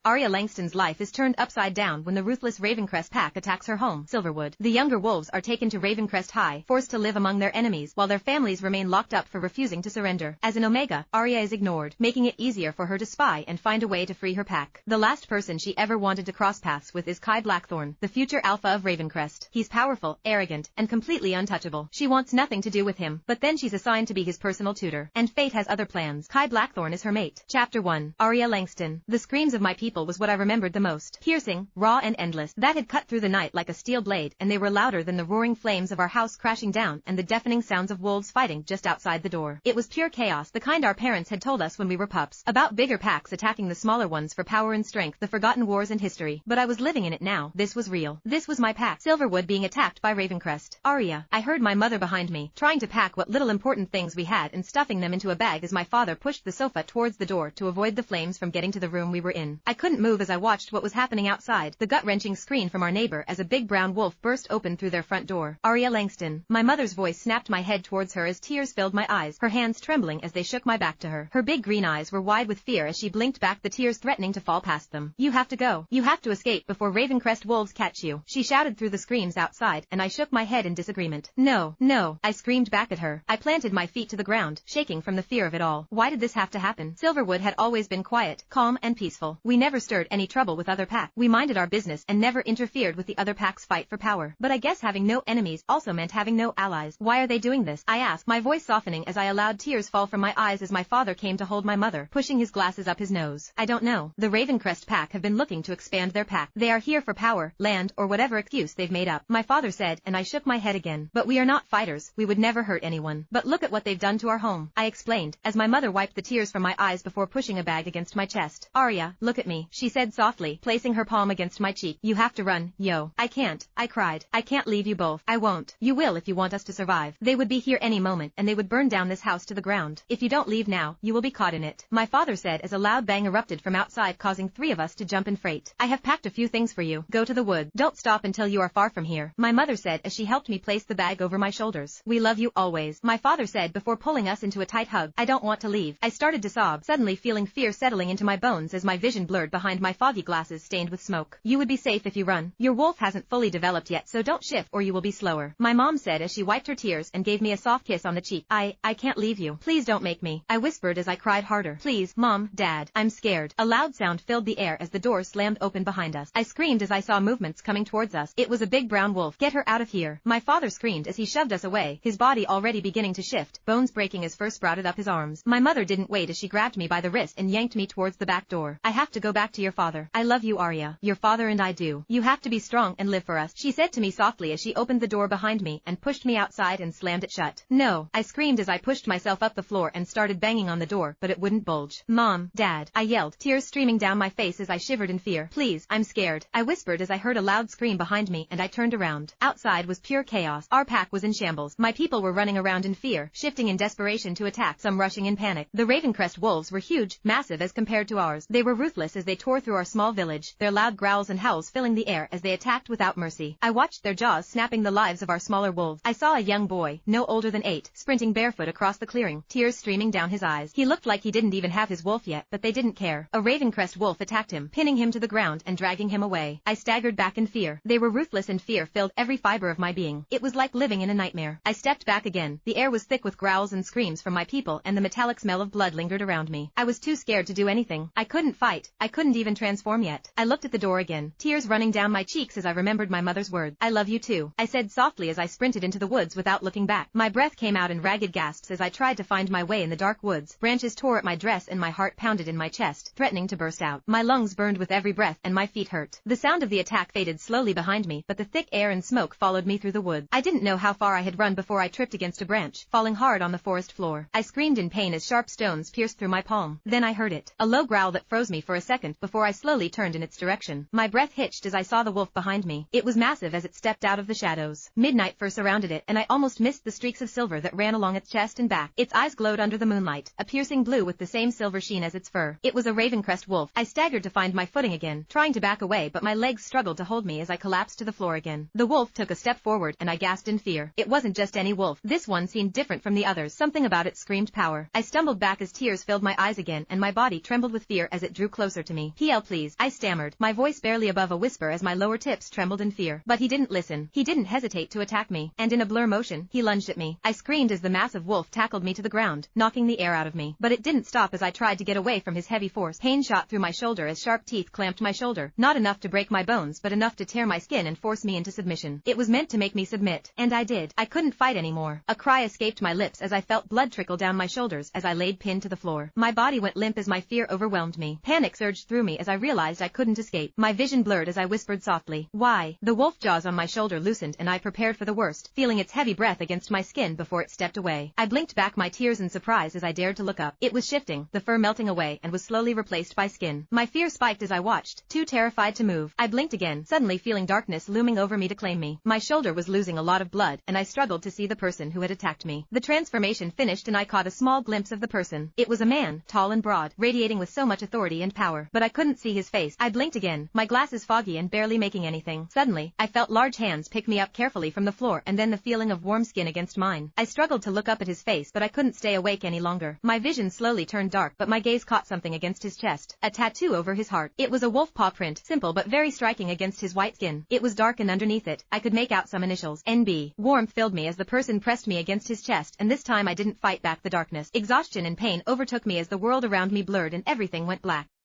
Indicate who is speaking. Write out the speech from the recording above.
Speaker 1: Arya Langston's life is turned upside down when the ruthless Ravencrest pack attacks her home, Silverwood. The younger wolves are taken to Ravencrest High, forced to live among their enemies, while their families remain locked up for refusing to surrender. As an Omega, Arya is ignored, making it easier for her to spy and find a way to free her pack. The last person she ever wanted to cross paths with is Kai Blackthorn, the future Alpha of Ravencrest. He's powerful, arrogant, and completely untouchable. She wants nothing to do with him, but then she's assigned to be his personal tutor, and fate has other plans. Kai Blackthorn is her mate. Chapter 1. Arya Langston. The screams of my people was what I remembered the most. Piercing, raw and endless. That had cut through the night like a steel blade, and they were louder than the roaring flames of our house crashing down and the deafening sounds of wolves fighting just outside the door. It was pure chaos, the kind our parents had told us when we were pups, about bigger packs attacking the smaller ones for power and strength, the forgotten wars and history. But I was living in it now. This was real. This was my pack. Silverwood being attacked by Ravencrest. Arya. I heard my mother behind me, trying to pack what little important things we had and stuffing them into a bag as my father pushed the sofa towards the door to avoid the flames from getting to the room we were in. I couldn't move as I watched what was happening outside, the gut-wrenching scream from our neighbor as a big brown wolf burst open through their front door. Arya Langston. My mother's voice snapped my head towards her as tears filled my eyes, her hands trembling as they shook my back to her. Her big green eyes were wide with fear as she blinked back, the tears threatening to fall past them. You have to go. You have to escape before Ravencrest wolves catch you, she shouted through the screams outside, and I shook my head in disagreement. No, no, I screamed back at her. I planted my feet to the ground, shaking from the fear of it all. Why did this have to happen? Silverwood had always been quiet, calm, and peaceful. We never stirred any trouble with other packs. We minded our business and never interfered with the other pack's fight for power. But I guess having no enemies also meant having no allies. Why are they doing this? I asked, my voice softening as I allowed tears fall from my eyes as my father came to hold my mother, pushing his glasses up his nose. I don't know. The Ravencrest pack have been looking to expand their pack. They are here for power, land, or whatever excuse they've made up, my father said, and I shook my head again. But we are not fighters. We would never hurt anyone. But look at what they've done to our home, I explained, as my mother wiped the tears from my eyes before pushing a bag against my chest. Arya, look at me, she said softly, placing her palm against my cheek. You have to run, yo. I can't, I cried. I can't leave you both. I won't. You will if you want us to survive. They would be here any moment, and they would burn down this house to the ground. If you don't leave now, you will be caught in it, my father said as a loud bang erupted from outside, causing three of us to jump in fright. I have packed a few things for you. Go to the wood. Don't stop until you are far from here, my mother said as she helped me place the bag over my shoulders. We love you always, my father said before pulling us into a tight hug. I don't want to leave. I started to sob, suddenly feeling fear settling into my bones as my vision blurred behind my foggy glasses stained with smoke. You would be safe if you run. Your wolf hasn't fully developed yet, so don't shift or you will be slower, my mom said as she wiped her tears and gave me a soft kiss on the cheek. I can't leave you. Please don't make me, I whispered as I cried harder. Please, Mom, Dad, I'm scared. A loud sound filled the air as the door slammed open behind us. I screamed as I saw movements coming towards us. It was a big brown wolf. Get her out of here, my father screamed as he shoved us away, his body already beginning to shift, bones breaking as fur sprouted up his arms. My mother didn't wait as she grabbed me by the wrist and yanked me towards the back door. I have to go back to your father. I love you, Arya. Your father and I do. You have to be strong and live for us, she said to me softly as she opened the door behind me and pushed me outside and slammed it shut. No, I screamed as I pushed myself up the floor and started banging on the door, but it wouldn't budge. Mom, Dad, I yelled, tears streaming down my face as I shivered in fear. Please, I'm scared, I whispered as I heard a loud scream behind me and I turned around. Outside was pure chaos. Our pack was in shambles. My people were running around in fear, shifting in desperation to attack, some rushing in panic. The Ravencrest wolves were huge, massive as compared to ours. They were ruthless as they tore through our small village, their loud growls and howls filling the air as they attacked without mercy. I watched their jaws snapping the lives of our smaller wolves. I saw a young boy, no older than 8, sprinting barefoot across the clearing, tears streaming down his eyes. He looked like he didn't even have his wolf yet, but they didn't care. A Ravencrest wolf attacked him, pinning him to the ground and dragging him away. I staggered back in fear. They were ruthless and fear filled every fiber of my being. It was like living in a nightmare. I stepped back again. The air was thick with growls and screams from my people and the metallic smell of blood lingered around me. I was too scared to do anything. I couldn't fight. I couldn't even transform yet. I looked at the door again, tears running down my cheeks as I remembered my mother's words. I love you too, I said softly as I sprinted into the woods without looking back. My breath came out in ragged gasps as I tried to find my way in the dark woods. Branches tore at my dress and my heart pounded in my chest, threatening to burst out. My lungs burned with every breath and my feet hurt. The sound of the attack faded slowly behind me, but the thick air and smoke followed me through the woods. I didn't know how far I had run before I tripped against a branch, falling hard on the forest floor. I screamed in pain as sharp stones pierced through my palm. Then I heard it. A low growl that froze me for a second before I slowly turned in its direction. My breath hitched as I saw the wolf behind me. It was massive as it stepped out of the shadows. Midnight fur surrounded it, and I almost missed the streaks of silver that ran along its chest and back. Its eyes glowed under the moonlight, a piercing blue with the same silver sheen as its fur. It was a Ravencrest wolf. I staggered to find my footing again, trying to back away, but my legs struggled to hold me as I collapsed to the floor again. The wolf took a step forward and I gasped in fear. It wasn't just any wolf. This one seemed different from the others. Something about it screamed power. I stumbled back as tears filled my eyes again and my body trembled with fear as it drew closer to me. me. PL please, I stammered, my voice barely above a whisper as my lower tips trembled in fear. But he didn't listen. He didn't hesitate to attack me, and in a blur motion, he lunged at me. I screamed as the massive wolf tackled me to the ground, knocking the air out of me. But it didn't stop as I tried to get away from his heavy force. Pain shot through my shoulder as sharp teeth clamped my shoulder, not enough to break my bones but enough to tear my skin and force me into submission. It was meant to make me submit, and I did. I couldn't fight anymore. A cry escaped my lips as I felt blood trickle down my shoulders as I laid pinned to the floor. My body went limp as my fear overwhelmed me. Panic surged through me as I realized I couldn't escape. My vision blurred as I whispered softly, "Why?" The wolf jaws on my shoulder loosened and I prepared for the worst, feeling its heavy breath against my skin before it stepped away. I blinked back my tears in surprise as I dared to look up. It was shifting, the fur melting away and was slowly replaced by skin. My fear spiked as I watched, too terrified to move. I blinked again, suddenly feeling darkness looming over me to claim me. My shoulder was losing a lot of blood, and I struggled to see the person who had attacked me. The transformation finished and I caught a small glimpse of the person. It was a man, tall and broad, radiating with so much authority and power. But I couldn't see his face. I blinked again, my glasses foggy and barely making anything. Suddenly, I felt large hands pick me up carefully from the floor and then the feeling of warm skin against mine. I struggled to look up at his face but I couldn't stay awake any longer. My vision slowly turned dark but my gaze caught something against his chest. A tattoo over his heart. It was a wolf paw print, simple but very striking against his white skin. It was dark and underneath it, I could make out some initials. NB. Warmth filled me as the person pressed me against his chest and this time I didn't fight back the darkness. Exhaustion and pain overtook me as the world around me blurred and everything went black.